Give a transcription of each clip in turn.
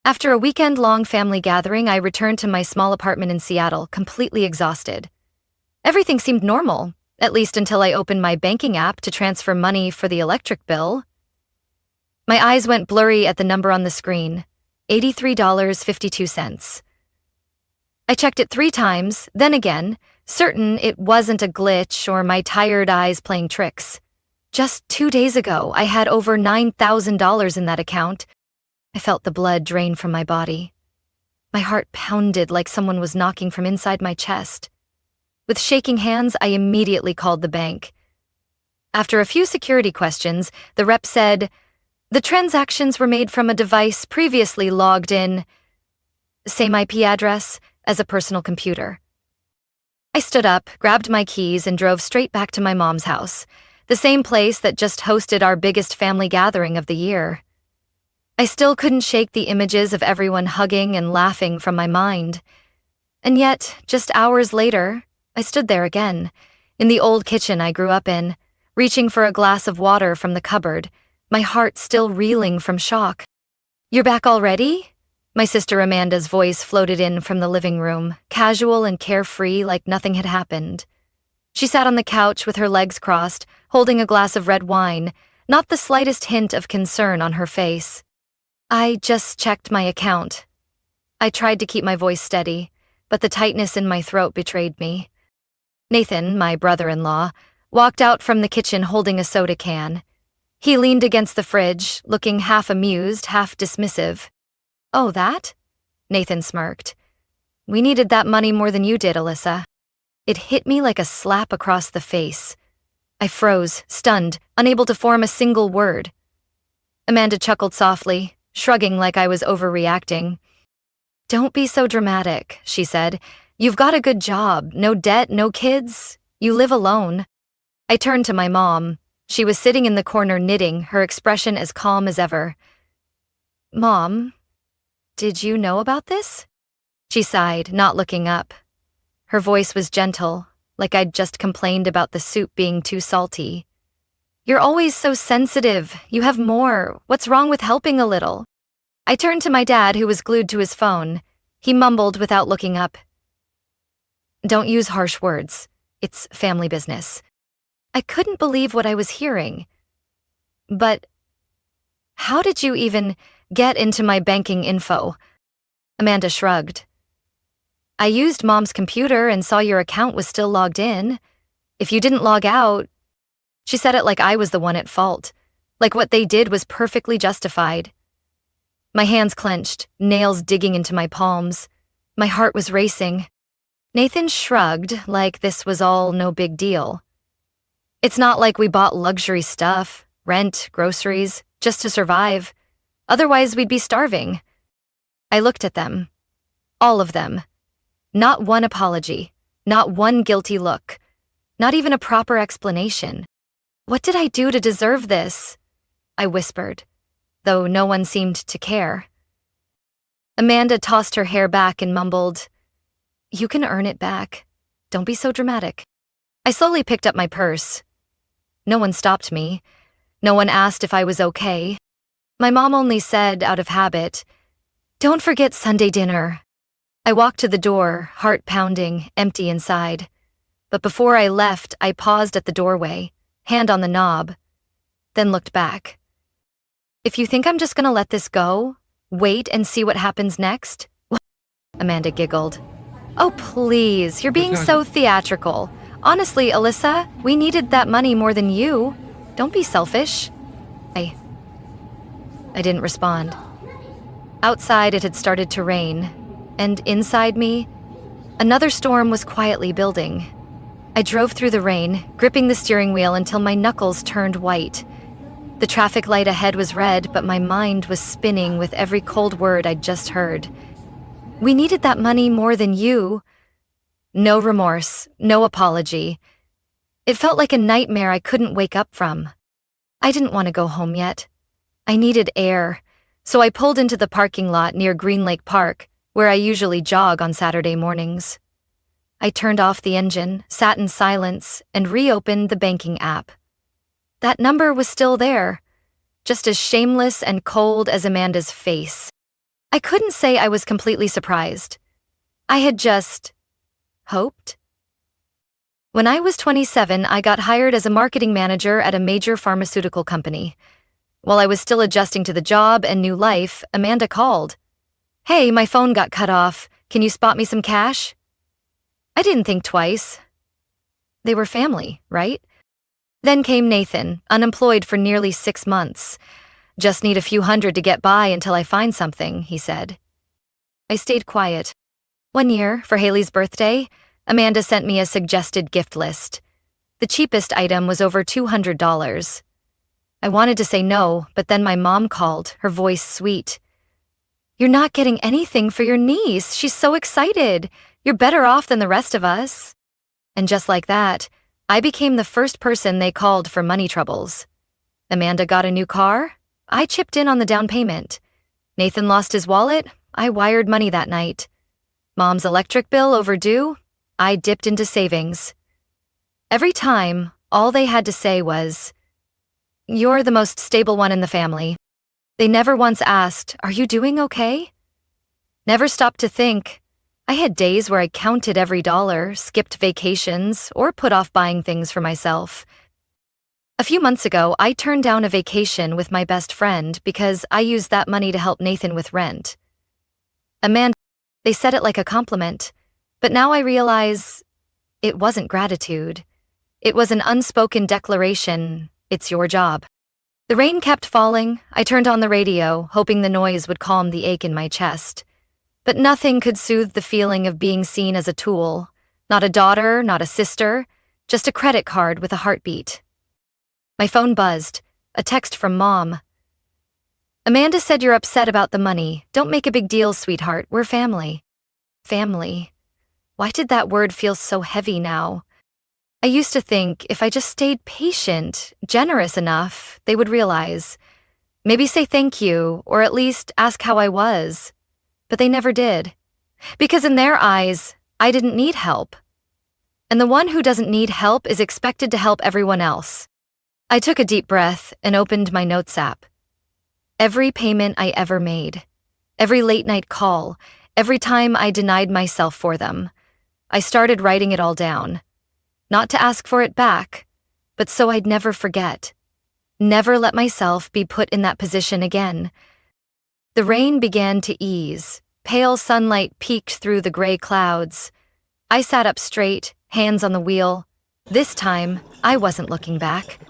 After a weekend-long family gathering, I returned to my small apartment in Seattle, completely exhausted. Everything seemed normal, at least until I opened my banking app to transfer money for the electric bill. My eyes went blurry at the number on the screen, $83.52. I checked it 3 times, then again, certain it wasn't a glitch or my tired eyes playing tricks. Just 2 days ago, I had over $9,000 in that account. I felt the blood drain from my body. My heart pounded like someone was knocking from inside my chest. With shaking hands, I immediately called the bank. After a few security questions, the rep said, "The transactions were made from a device previously logged in, same IP address as a personal computer." I stood up, grabbed my keys, and drove straight back to my mom's house, the same place that just hosted our biggest family gathering of the year. I still couldn't shake the images of everyone hugging and laughing from my mind. And yet, just hours later, I stood there again, in the old kitchen I grew up in, reaching for a glass of water from the cupboard, my heart still reeling from shock. "You're back already?" My sister Amanda's voice floated in from the living room, casual and carefree like nothing had happened. She sat on the couch with her legs crossed, holding a glass of red wine, not the slightest hint of concern on her face. "I just checked my account." I tried to keep my voice steady, but the tightness in my throat betrayed me. Nathan, my brother-in-law, walked out from the kitchen holding a soda can. He leaned against the fridge, looking half amused, half dismissive. "Oh, that?" Nathan smirked. "We needed that money more than you did, Alyssa." It hit me like a slap across the face. I froze, stunned, unable to form a single word. Amanda chuckled softly, shrugging like I was overreacting. "Don't be so dramatic," she said. "You've got a good job, no debt, no kids. You live alone." I turned to my mom. She was sitting in the corner knitting, her expression as calm as ever. "Mom, did you know about this?" She sighed, not looking up. Her voice was gentle, like I'd just complained about the soup being too salty. "You're always so sensitive. You have more. What's wrong with helping a little?" I turned to my dad, who was glued to his phone. He mumbled without looking up. "Don't use harsh words. It's family business." I couldn't believe what I was hearing. "But how did you even get into my banking info?" Amanda shrugged. "I used Mom's computer and saw your account was still logged in. If you didn't log out..." She said it like I was the one at fault, like what they did was perfectly justified. My hands clenched, nails digging into my palms. My heart was racing. Nathan shrugged like this was all no big deal. "It's not like we bought luxury stuff, rent, groceries, just to survive. Otherwise, we'd be starving." I looked at them. All of them. Not one apology, not one guilty look, not even a proper explanation. "What did I do to deserve this?" I whispered, though no one seemed to care. Amanda tossed her hair back and mumbled, "You can earn it back. Don't be so dramatic." I slowly picked up my purse. No one stopped me. No one asked if I was okay. My mom only said, out of habit, "Don't forget Sunday dinner." I walked to the door, heart pounding, empty inside. But before I left, I paused at the doorway, hand on the knob, then looked back. "If you think I'm just gonna let this go, wait and see what happens next?" Amanda giggled. "Oh, please, you're being so theatrical. Honestly, Alyssa, we needed that money more than you. Don't be selfish." I didn't respond. Outside, it had started to rain, and inside me, another storm was quietly building. I drove through the rain, gripping the steering wheel until my knuckles turned white. The traffic light ahead was red, but my mind was spinning with every cold word I'd just heard. "We needed that money more than you." No remorse, no apology. It felt like a nightmare I couldn't wake up from. I didn't want to go home yet. I needed air, so I pulled into the parking lot near Green Lake Park, where I usually jog on Saturday mornings. I turned off the engine, sat in silence, and reopened the banking app. That number was still there, just as shameless and cold as Amanda's face. I couldn't say I was completely surprised. I had just hoped. When I was 27, I got hired as a marketing manager at a major pharmaceutical company. While I was still adjusting to the job and new life, Amanda called. "Hey, my phone got cut off. Can you spot me some cash?" I didn't think twice. They were family, right? Then came Nathan, unemployed for nearly 6 months. "Just need a few hundred to get by until I find something," he said. I stayed quiet. One year, for Haley's birthday, Amanda sent me a suggested gift list. The cheapest item was over $200. I wanted to say no, but then my mom called, her voice sweet. "You're not getting anything for your niece. She's so excited. You're better off than the rest of us." And just like that, I became the first person they called for money troubles. Amanda got a new car. I chipped in on the down payment. Nathan lost his wallet. I wired money that night. Mom's electric bill overdue. I dipped into savings. Every time, all they had to say was, "You're the most stable one in the family." They never once asked, "Are you doing okay?" Never stopped to think. I had days where I counted every dollar, skipped vacations, or put off buying things for myself. A few months ago, I turned down a vacation with my best friend because I used that money to help Nathan with rent. Amanda, they said it like a compliment, but now I realize it wasn't gratitude. It was an unspoken declaration, "It's your job." The rain kept falling. I turned on the radio, hoping the noise would calm the ache in my chest. But nothing could soothe the feeling of being seen as a tool. Not a daughter, not a sister, just a credit card with a heartbeat. My phone buzzed, a text from Mom. "Amanda said you're upset about the money. Don't make a big deal, sweetheart. We're family." Family. Why did that word feel so heavy now? I used to think if I just stayed patient, generous enough, they would realize. Maybe say thank you, or at least ask how I was. But they never did. Because in their eyes, I didn't need help. And the one who doesn't need help is expected to help everyone else. I took a deep breath and opened my notes app. Every payment I ever made, every late-night call, every time I denied myself for them, I started writing it all down. Not to ask for it back, but so I'd never forget. Never let myself be put in that position again. The rain began to ease. Pale sunlight peeked through the gray clouds. I sat up straight, hands on the wheel. This time, I wasn't looking back.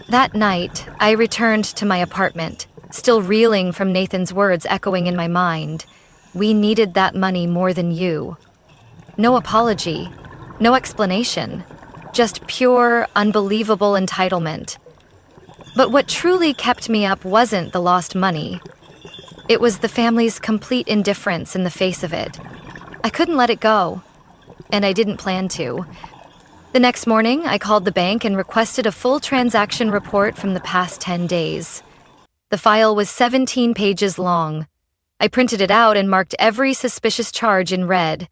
That night, I returned to my apartment, still reeling from Nathan's words echoing in my mind. "We needed that money more than you." No apology, no explanation, just pure, unbelievable entitlement. But what truly kept me up wasn't the lost money. It was the family's complete indifference in the face of it. I couldn't let it go, and I didn't plan to. The next morning, I called the bank and requested a full transaction report from the past 10 days. The file was 17 pages long. I printed it out and marked every suspicious charge in red.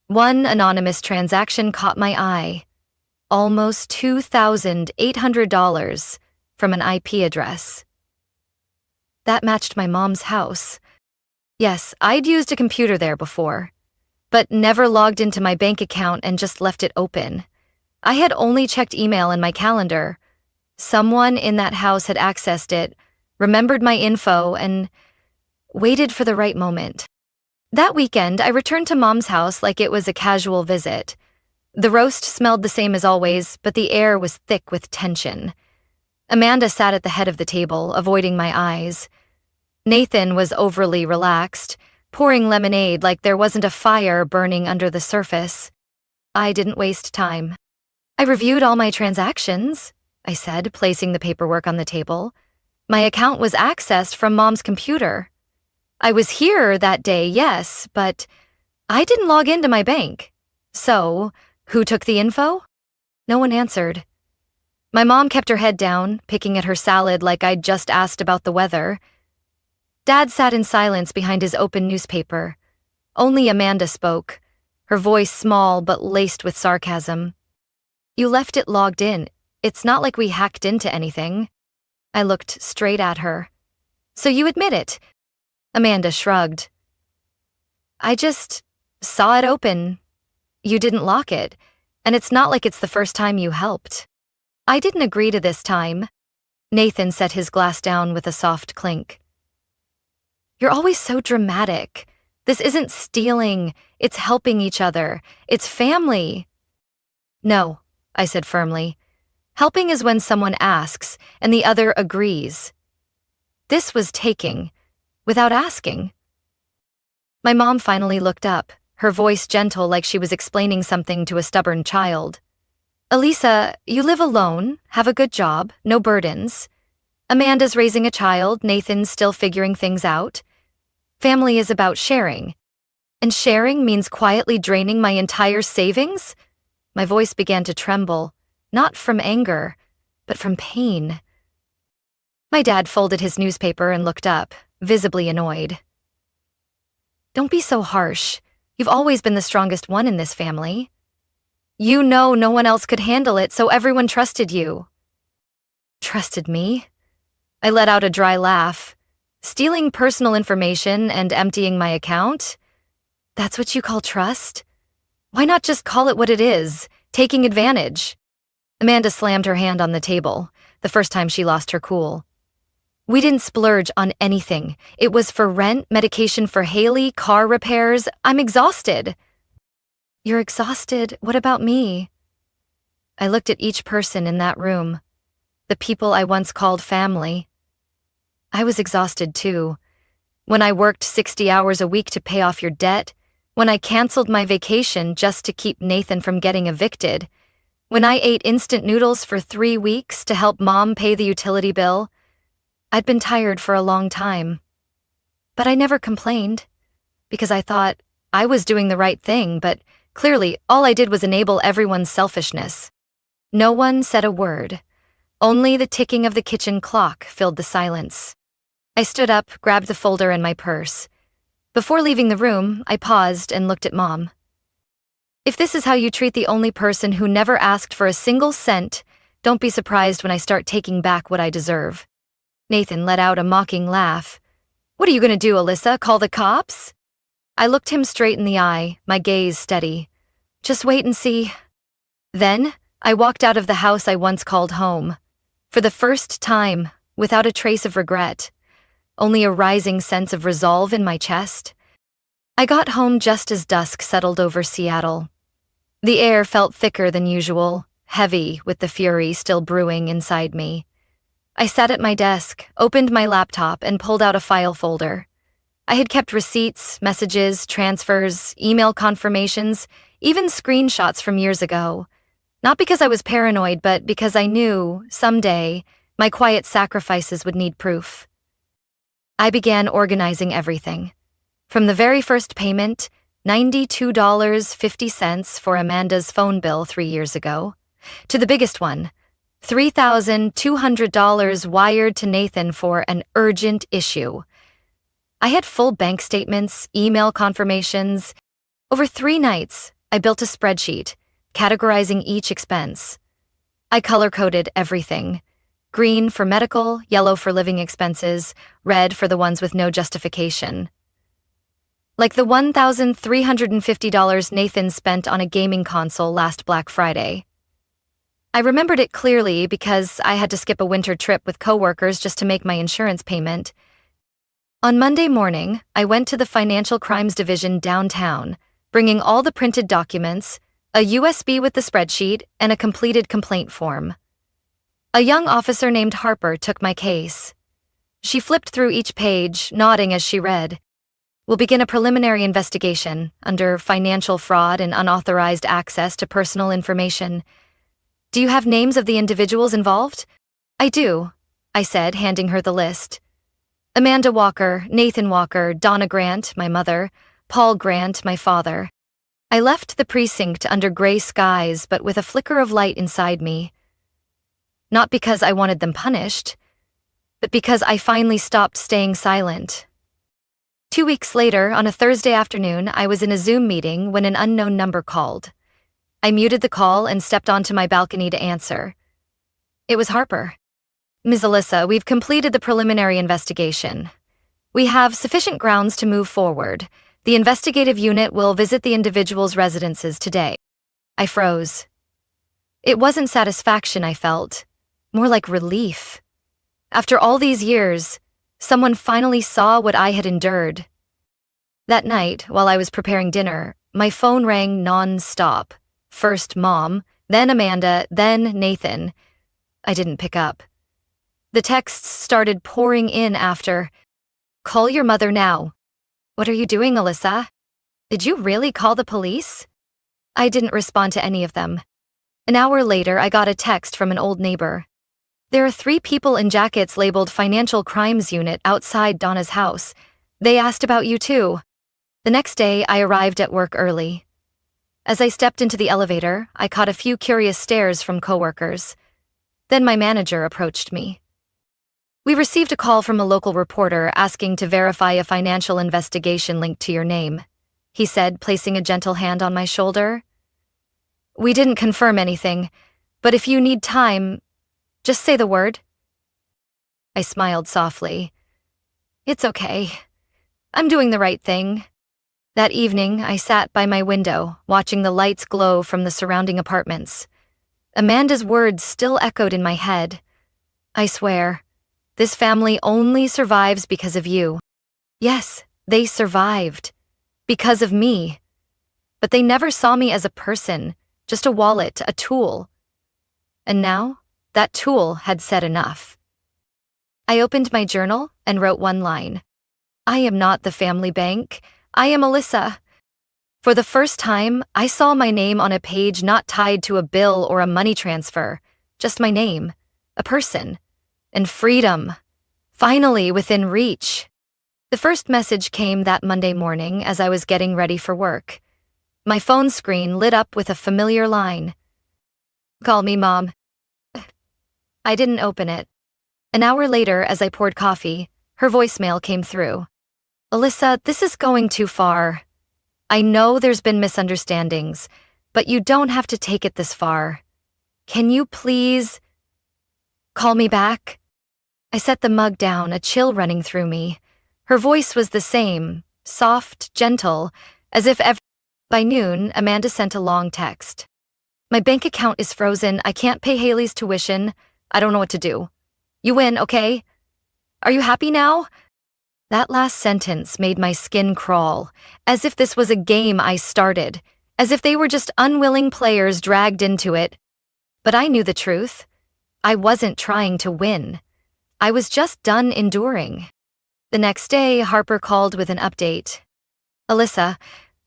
One anonymous transaction caught my eye. Almost $2,800 from an IP address. That matched my mom's house. Yes, I'd used a computer there before, but never logged into my bank account and just left it open. I had only checked email and my calendar. Someone in that house had accessed it, remembered my info, and waited for the right moment. That weekend, I returned to Mom's house like it was a casual visit. The roast smelled the same as always, but the air was thick with tension. Amanda sat at the head of the table, avoiding my eyes. Nathan was overly relaxed, pouring lemonade like there wasn't a fire burning under the surface. I didn't waste time. "I reviewed all my transactions," I said, placing the paperwork on the table. "My account was accessed from Mom's computer. I was here that day, yes, but I didn't log into my bank. So, who took the info?" No one answered. My mom kept her head down, picking at her salad like I'd just asked about the weather. Dad sat in silence behind his open newspaper. Only Amanda spoke, her voice small but laced with sarcasm. "You left it logged in. It's not like we hacked into anything." I looked straight at her. "So you admit it? Amanda shrugged. I just saw it open. You didn't lock it, and it's not like it's the first time you helped. I didn't agree to this time. Nathan set his glass down with a soft clink. You're always so dramatic. This isn't stealing, it's helping each other. It's family. No, I said firmly. Helping is when someone asks and the other agrees. This was taking, without asking. My mom finally looked up, her voice gentle like she was explaining something to a stubborn child. Elisa, you live alone, have a good job, no burdens. Amanda's raising a child, Nathan's still figuring things out. Family is about sharing. And sharing means quietly draining my entire savings? My voice began to tremble, not from anger, but from pain. My dad folded his newspaper and looked up, visibly annoyed. Don't be so harsh. You've always been the strongest one in this family. You know no one else could handle it, so everyone trusted you. Trusted me? I let out a dry laugh. Stealing personal information and emptying my account? That's what you call trust? Why not just call it what it is, taking advantage? Amanda slammed her hand on the table, the first time she lost her cool. We didn't splurge on anything. It was for rent, medication for Haley, car repairs. I'm exhausted. You're exhausted? What about me? I looked at each person in that room, the people I once called family. I was exhausted too. When I worked 60 hours a week to pay off your debt, when I canceled my vacation just to keep Nathan from getting evicted, when I ate instant noodles for 3 weeks to help Mom pay the utility bill, I'd been tired for a long time. But I never complained, because I thought I was doing the right thing, but clearly all I did was enable everyone's selfishness. No one said a word. Only the ticking of the kitchen clock filled the silence. I stood up, grabbed the folder and my purse. Before leaving the room, I paused and looked at Mom. If this is how you treat the only person who never asked for a single cent, don't be surprised when I start taking back what I deserve. Nathan let out a mocking laugh. What are you gonna do, Alyssa? Call the cops? I looked him straight in the eye, my gaze steady. Just wait and see. Then, I walked out of the house I once called home. For the first time, without a trace of regret. Only a rising sense of resolve in my chest. I got home just as dusk settled over Seattle. The air felt thicker than usual, heavy with the fury still brewing inside me. I sat at my desk, opened my laptop, and pulled out a file folder. I had kept receipts, messages, transfers, email confirmations, even screenshots from years ago. Not because I was paranoid, but because I knew, someday, my quiet sacrifices would need proof. I began organizing everything. From the very first payment, $92.50 for Amanda's phone bill 3 years ago, to the biggest one, $3,200 wired to Nathan for an urgent issue. I had full bank statements, email confirmations. Over 3 nights, I built a spreadsheet, categorizing each expense. I color-coded everything. Green for medical, yellow for living expenses, red for the ones with no justification. Like the $1,350 Nathan spent on a gaming console last Black Friday. I remembered it clearly because I had to skip a winter trip with coworkers just to make my insurance payment. On Monday morning, I went to the Financial Crimes Division downtown, bringing all the printed documents, a USB with the spreadsheet, and a completed complaint form. A young officer named Harper took my case. She flipped through each page, nodding as she read. We'll begin a preliminary investigation under financial fraud and unauthorized access to personal information. Do you have names of the individuals involved? I do, I said, handing her the list. Amanda Walker, Nathan Walker, Donna Grant, my mother, Paul Grant, my father. I left the precinct under gray skies, but with a flicker of light inside me. Not because I wanted them punished, but because I finally stopped staying silent. 2 weeks later, on a Thursday afternoon, I was in a Zoom meeting when an unknown number called. I muted the call and stepped onto my balcony to answer. It was Harper. Ms. Alyssa, we've completed the preliminary investigation. We have sufficient grounds to move forward. The investigative unit will visit the individual's residences today. I froze. It wasn't satisfaction I felt, more like relief. After all these years, someone finally saw what I had endured. That night, while I was preparing dinner, my phone rang non-stop. First Mom, then Amanda, then Nathan. I didn't pick up. The texts started pouring in after, "Call your mother now." "What are you doing, Alyssa? Did you really call the police?" I didn't respond to any of them. An hour later, I got a text from an old neighbor. "There are 3 people in jackets labeled Financial Crimes Unit outside Donna's house. They asked about you too." The next day, I arrived at work early. As I stepped into the elevator, I caught a few curious stares from coworkers. Then my manager approached me. "We received a call from a local reporter asking to verify a financial investigation linked to your name," he said, placing a gentle hand on my shoulder. "We didn't confirm anything, but if you need time, just say the word." I smiled softly. "It's okay. I'm doing the right thing." That evening, I sat by my window, watching the lights glow from the surrounding apartments. Amanda's words still echoed in my head. "I swear, this family only survives because of you." Yes, they survived. Because of me. But they never saw me as a person, just a wallet, a tool. And now, that tool had said enough. I opened my journal and wrote one line. "I am not the family bank. I am Alyssa." For the first time, I saw my name on a page not tied to a bill or a money transfer, just my name, a person, and freedom, finally within reach. The first message came that Monday morning as I was getting ready for work. My phone screen lit up with a familiar line. "Call me, Mom." I didn't open it. An hour later, as I poured coffee, her voicemail came through. "Alyssa, this is going too far. I know there's been misunderstandings, but you don't have to take it this far. Can you please call me back?" I set the mug down, a chill running through me. Her voice was the same, soft, gentle, as if By noon, Amanda sent a long text. "My bank account is frozen. I can't pay Haley's tuition. I don't know what to do. You win, okay? Are you happy now?" That last sentence made my skin crawl, as if this was a game I started, as if they were just unwilling players dragged into it. But I knew the truth. I wasn't trying to win. I was just done enduring. The next day, Harper called with an update. "Alyssa,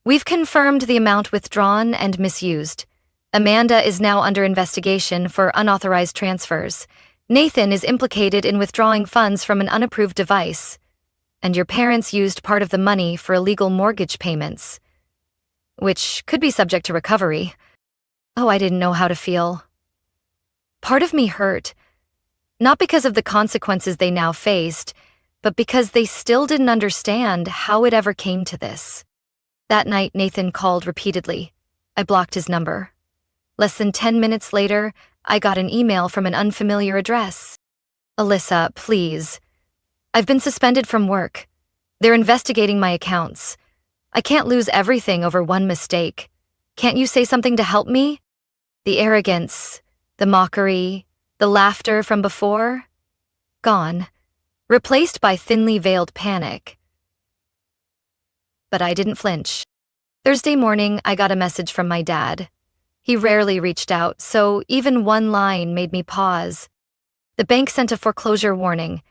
we've confirmed the amount withdrawn and misused. Amanda is now under investigation for unauthorized transfers. Nathan is implicated in withdrawing funds from an unapproved device. And your parents used part of the money for illegal mortgage payments, which could be subject to recovery." Oh, I didn't know how to feel. Part of me hurt, not because of the consequences they now faced, but because they still didn't understand how it ever came to this. That night, Nathan called repeatedly. I blocked his number. Less than 10 minutes later, I got an email from an unfamiliar address. "Alyssa, please. I've been suspended from work. They're investigating my accounts. I can't lose everything over one mistake. Can't you say something to help me?" The arrogance, the mockery, the laughter from before, gone, replaced by thinly veiled panic. But I didn't flinch. Thursday morning, I got a message from my dad. He rarely reached out, so even one line made me pause. "The bank sent a foreclosure warning.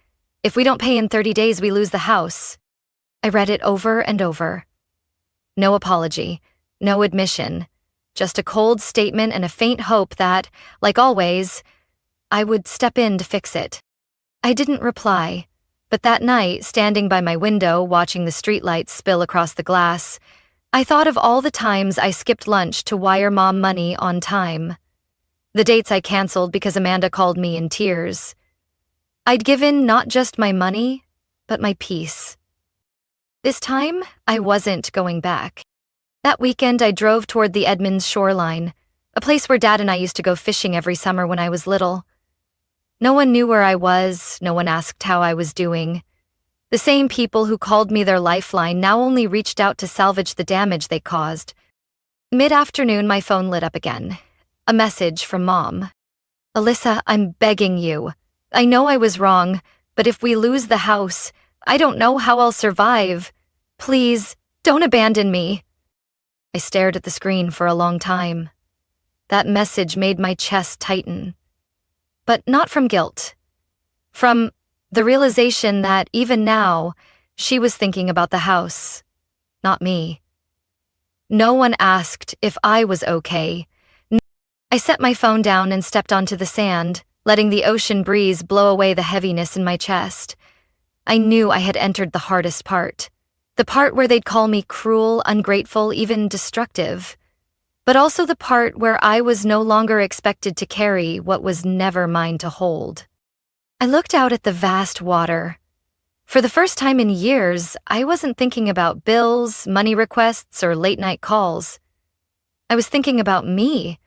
If we don't pay in 30 days, we lose the house." I read it over and over. No apology, no admission, just a cold statement and a faint hope that, like always, I would step in to fix it. I didn't reply, but that night, standing by my window watching the streetlights spill across the glass, I thought of all the times I skipped lunch to wire Mom money on time. The dates I canceled because Amanda called me in tears. I'd given not just my money, but my peace. This time, I wasn't going back. That weekend, I drove toward the Edmonds shoreline, a place where Dad and I used to go fishing every summer when I was little. No one knew where I was, no one asked how I was doing. The same people who called me their lifeline now only reached out to salvage the damage they caused. Mid-afternoon, my phone lit up again. A message from Mom. "Alyssa, I'm begging you. I know I was wrong, but if we lose the house, I don't know how I'll survive. Please, don't abandon me." I stared at the screen for a long time. That message made my chest tighten. But not from guilt. From the realization that even now, she was thinking about the house, not me. No one asked if I was okay. I set my phone down and stepped onto the sand, letting the ocean breeze blow away the heaviness in my chest. I knew I had entered the hardest part. The part where they'd call me cruel, ungrateful, even destructive. But also the part where I was no longer expected to carry what was never mine to hold. I looked out at the vast water. For the first time in years, I wasn't thinking about bills, money requests, or late-night calls. I was thinking about me,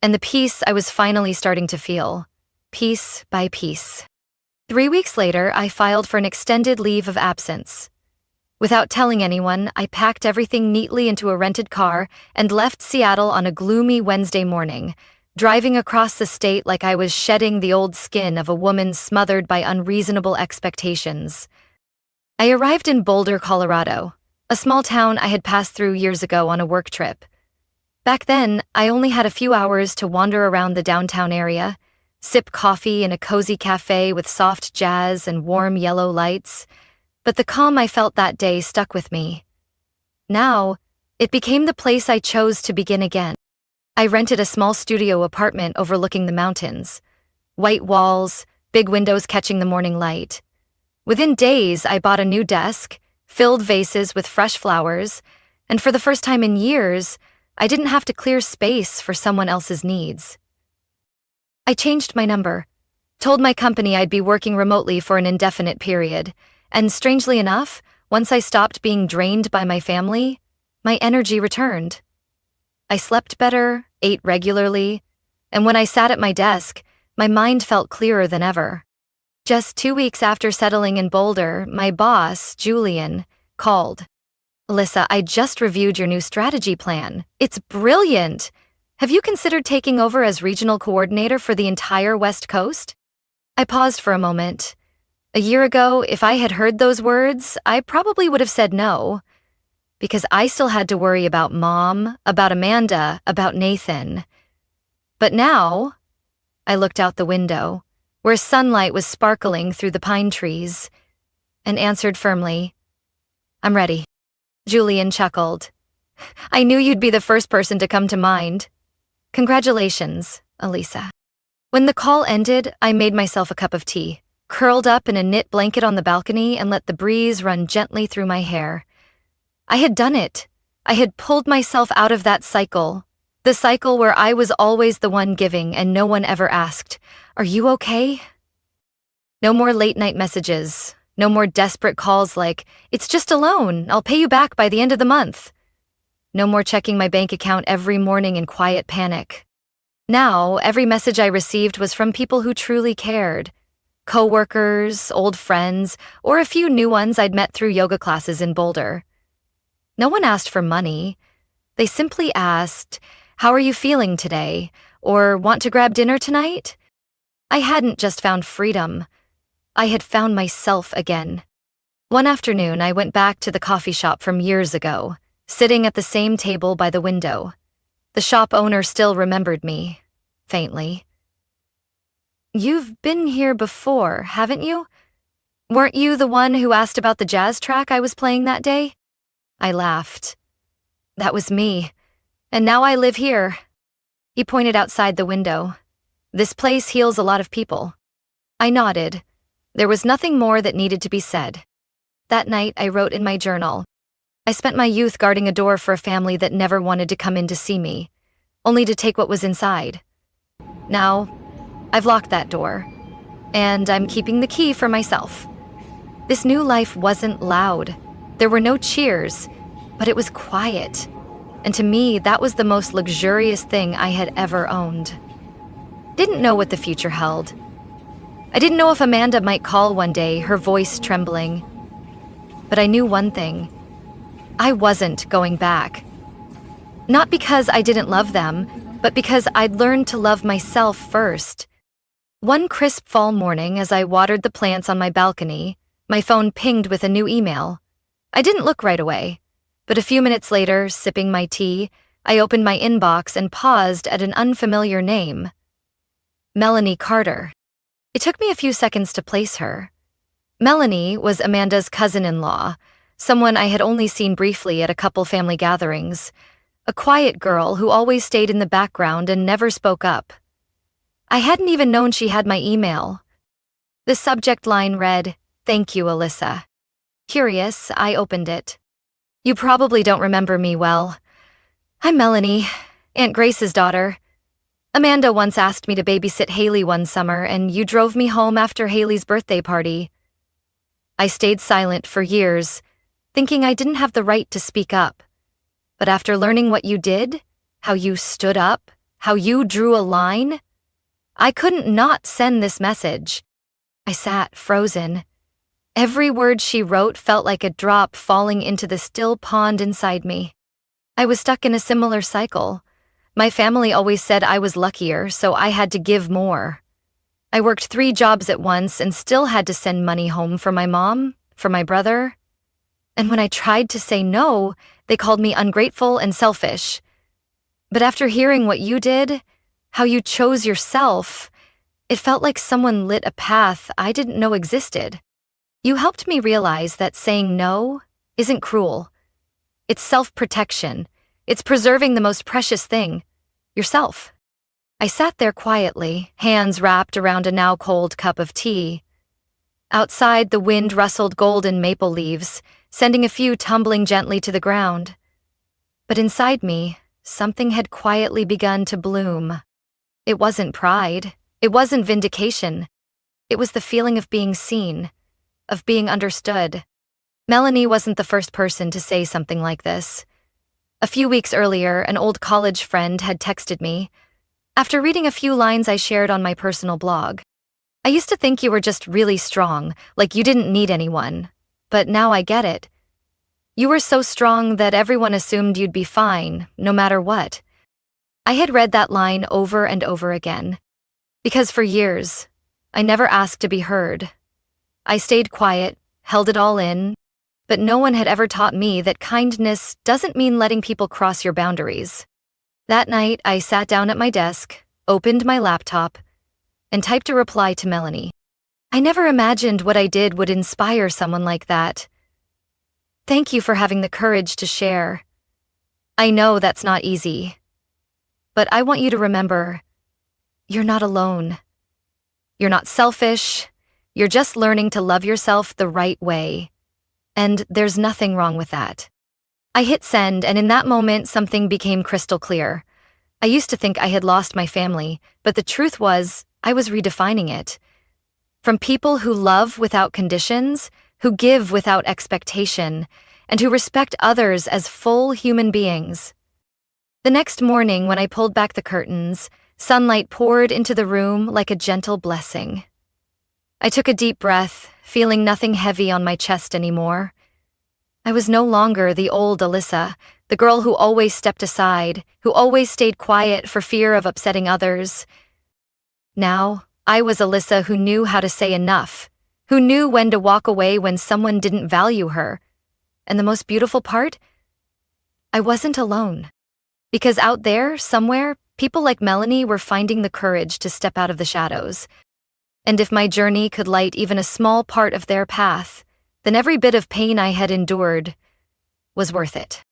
and the peace I was finally starting to feel, piece by piece. 3 weeks later, I filed for an extended leave of absence. Without telling anyone, I packed everything neatly into a rented car and left Seattle on a gloomy Wednesday morning, driving across the state like I was shedding the old skin of a woman smothered by unreasonable expectations. I arrived in Boulder, Colorado, a small town I had passed through years ago on a work trip. Back then, I only had a few hours to wander around the downtown area, sip coffee in a cozy cafe with soft jazz and warm yellow lights, but the calm I felt that day stuck with me. Now, it became the place I chose to begin again. I rented a small studio apartment overlooking the mountains. White walls, big windows catching the morning light. Within days, I bought a new desk, filled vases with fresh flowers, and for the first time in years, I didn't have to clear space for someone else's needs. I changed my number, told my company I'd be working remotely for an indefinite period, and strangely enough, once I stopped being drained by my family, my energy returned. I slept better, ate regularly, and when I sat at my desk, my mind felt clearer than ever. Just 2 weeks after settling in Boulder, my boss, Julian, called. "Alyssa, I just reviewed your new strategy plan. It's brilliant. Have you considered taking over as regional coordinator for the entire West Coast?" I paused for a moment. A year ago, if I had heard those words, I probably would have said no. Because I still had to worry about Mom, about Amanda, about Nathan. But now, I looked out the window, where sunlight was sparkling through the pine trees, and answered firmly, "I'm ready." Julian chuckled. "I knew you'd be the first person to come to mind. Congratulations, Alyssa." When the call ended, I made myself a cup of tea, curled up in a knit blanket on the balcony, and let the breeze run gently through my hair. I had done it. I had pulled myself out of that cycle. The cycle where I was always the one giving and no one ever asked, "Are you okay?" No more late-night messages. No more desperate calls like, "It's just a loan. I'll pay you back by the end of the month." No more checking my bank account every morning in quiet panic. Now, every message I received was from people who truly cared. Coworkers, old friends, or a few new ones I'd met through yoga classes in Boulder. No one asked for money. They simply asked, "How are you feeling today?" Or "Want to grab dinner tonight?" I hadn't just found freedom. I had found myself again. One afternoon, I went back to the coffee shop from years ago, sitting at the same table by the window. The shop owner still remembered me, faintly. "You've been here before, haven't you? Weren't you the one who asked about the jazz track I was playing that day?" I laughed. "That was me, and now I live here." He pointed outside the window. "This place heals a lot of people." I nodded. There was nothing more that needed to be said. That night, I wrote in my journal. I spent my youth guarding a door for a family that never wanted to come in to see me, only to take what was inside. Now, I've locked that door, and I'm keeping the key for myself. This new life wasn't loud. There were no cheers, but it was quiet. And to me, that was the most luxurious thing I had ever owned. Didn't know what the future held. I didn't know if Amanda might call one day, her voice trembling. But I knew one thing. I wasn't going back. Not because I didn't love them, but because I'd learned to love myself first. One crisp fall morning, as I watered the plants on my balcony, my phone pinged with a new email. I didn't look right away, but a few minutes later, sipping my tea, I opened my inbox and paused at an unfamiliar name. Melanie Carter. It took me a few seconds to place her. Melanie was Amanda's cousin-in-law, someone I had only seen briefly at a couple family gatherings, a quiet girl who always stayed in the background and never spoke up. I hadn't even known she had my email. The subject line read, "Thank you, Alyssa." Curious, I opened it. "You probably don't remember me well. I'm Melanie, Aunt Grace's daughter. Amanda once asked me to babysit Haley one summer, and you drove me home after Haley's birthday party." I stayed silent for years, thinking I didn't have the right to speak up. But after learning what you did, how you stood up, how you drew a line, I couldn't not send this message. I sat frozen. Every word she wrote felt like a drop falling into the still pond inside me. I was stuck in a similar cycle. My family always said I was luckier, so I had to give more. I worked 3 jobs at once and still had to send money home for my mom, for my brother. And when I tried to say no, they called me ungrateful and selfish. But after hearing what you did, how you chose yourself, it felt like someone lit a path I didn't know existed. You helped me realize that saying no isn't cruel. It's self-protection. It's preserving the most precious thing, yourself. I sat there quietly, hands wrapped around a now cold cup of tea. Outside, the wind rustled golden maple leaves, sending a few tumbling gently to the ground. But inside me, something had quietly begun to bloom. It wasn't pride. It wasn't vindication. It was the feeling of being seen, of being understood. Melanie wasn't the first person to say something like this. A few weeks earlier, an old college friend had texted me, after reading a few lines I shared on my personal blog. "I used to think you were just really strong, like you didn't need anyone. But now I get it. You were so strong that everyone assumed you'd be fine, no matter what." I had read that line over and over again. Because for years, I never asked to be heard. I stayed quiet, held it all in, but no one had ever taught me that kindness doesn't mean letting people cross your boundaries. That night, I sat down at my desk, opened my laptop, and typed a reply to Melanie. I never imagined what I did would inspire someone like that. "Thank you for having the courage to share. I know that's not easy. But I want you to remember, you're not alone. You're not selfish. You're just learning to love yourself the right way. And there's nothing wrong with that." I hit send, and in that moment, something became crystal clear. I used to think I had lost my family, but the truth was, I was redefining it. From people who love without conditions, who give without expectation, and who respect others as full human beings. The next morning, when I pulled back the curtains, sunlight poured into the room like a gentle blessing. I took a deep breath, feeling nothing heavy on my chest anymore. I was no longer the old Alyssa, the girl who always stepped aside, who always stayed quiet for fear of upsetting others. Now, I was Alyssa who knew how to say enough, who knew when to walk away when someone didn't value her. And the most beautiful part? I wasn't alone. Because out there, somewhere, people like Melanie were finding the courage to step out of the shadows. And if my journey could light even a small part of their path, then every bit of pain I had endured was worth it.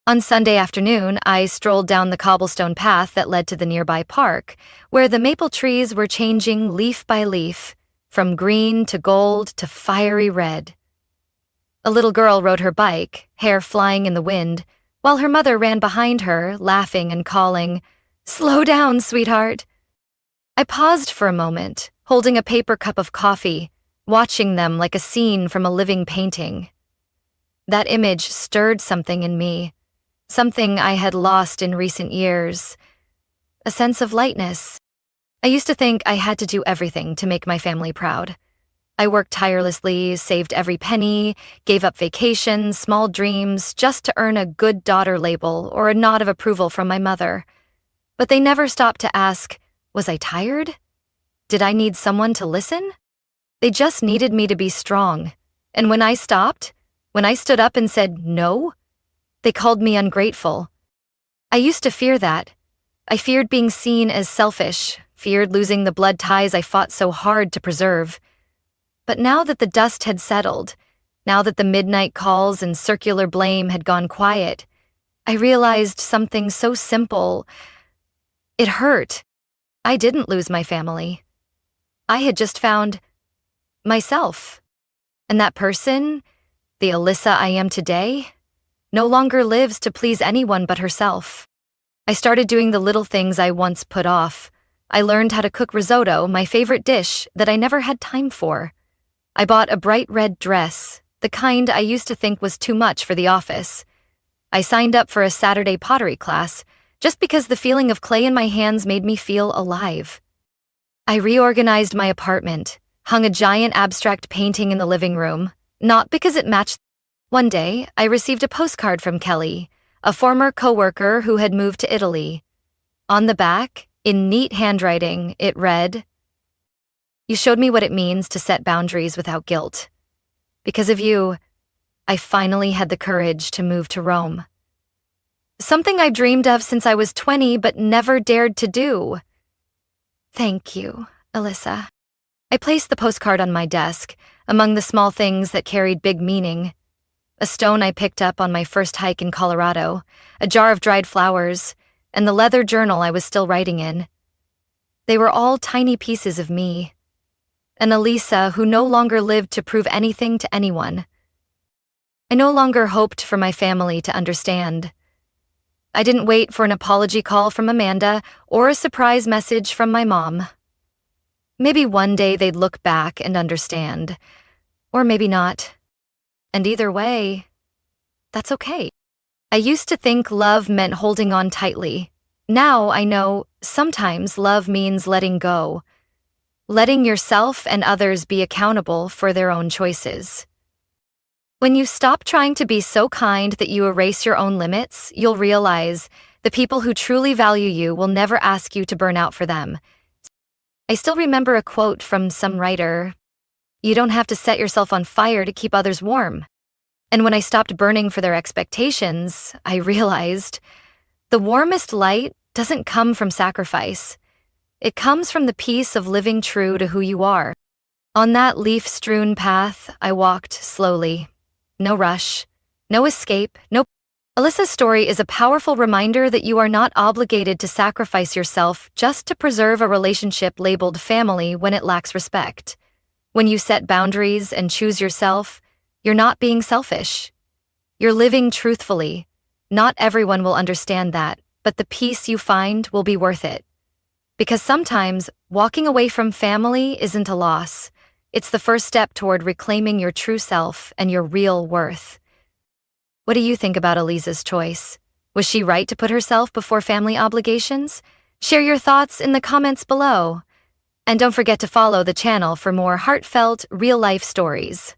On Sunday afternoon, I strolled down the cobblestone path that led to the nearby park, where the maple trees were changing leaf by leaf, from green to gold to fiery red. A little girl rode her bike, hair flying in the wind, while her mother ran behind her, laughing and calling, "Slow down, sweetheart." I paused for a moment, holding a paper cup of coffee, watching them like a scene from a living painting. That image stirred something in me, something I had lost in recent years, a sense of lightness. I used to think I had to do everything to make my family proud. I worked tirelessly, saved every penny, gave up vacations, small dreams, just to earn a good daughter label or a nod of approval from my mother. But they never stopped to ask, was I tired? Did I need someone to listen? They just needed me to be strong. And when I stopped, when I stood up and said no, they called me ungrateful. I used to fear that. I feared being seen as selfish, feared losing the blood ties I fought so hard to preserve. But now that the dust had settled, now that the midnight calls and circular blame had gone quiet, I realized something so simple. It hurt. I didn't lose my family. I had just found myself. And that person, the Alyssa I am today, no longer lives to please anyone but herself. I started doing the little things I once put off. I learned how to cook risotto, my favorite dish that I never had time for. I bought a bright red dress, the kind I used to think was too much for the office. I signed up for a Saturday pottery class just because the feeling of clay in my hands made me feel alive. I reorganized my apartment, hung a giant abstract painting in the living room, not because it matched. One day, I received a postcard from Kelly, a former coworker who had moved to Italy. On the back, in neat handwriting, it read, "You showed me what it means to set boundaries without guilt. Because of you, I finally had the courage to move to Rome. Something I dreamed of since I was 20 but never dared to do. Thank you, Alyssa." I placed the postcard on my desk, among the small things that carried big meaning. A stone I picked up on my first hike in Colorado, a jar of dried flowers, and the leather journal I was still writing in. They were all tiny pieces of me. An Alyssa who no longer lived to prove anything to anyone. I no longer hoped for my family to understand. I didn't wait for an apology call from Amanda or a surprise message from my mom. Maybe one day they'd look back and understand, or maybe not. And either way, that's okay. I used to think love meant holding on tightly. Now I know sometimes love means letting go, letting yourself and others be accountable for their own choices. When you stop trying to be so kind that you erase your own limits, you'll realize the people who truly value you will never ask you to burn out for them. I still remember a quote from some writer, "You don't have to set yourself on fire to keep others warm." And when I stopped burning for their expectations, I realized the warmest light doesn't come from sacrifice. It comes from the peace of living true to who you are. On that leaf-strewn path, I walked slowly. No rush, no escape, no. Alyssa's story is a powerful reminder that you are not obligated to sacrifice yourself just to preserve a relationship labeled family when it lacks respect. When you set boundaries and choose yourself, you're not being selfish. You're living truthfully. Not everyone will understand that, but the peace you find will be worth it. Because sometimes, walking away from family isn't a loss. It's the first step toward reclaiming your true self and your real worth. What do you think about Elisa's choice? Was she right to put herself before family obligations? Share your thoughts in the comments below. And don't forget to follow the channel for more heartfelt, real-life stories.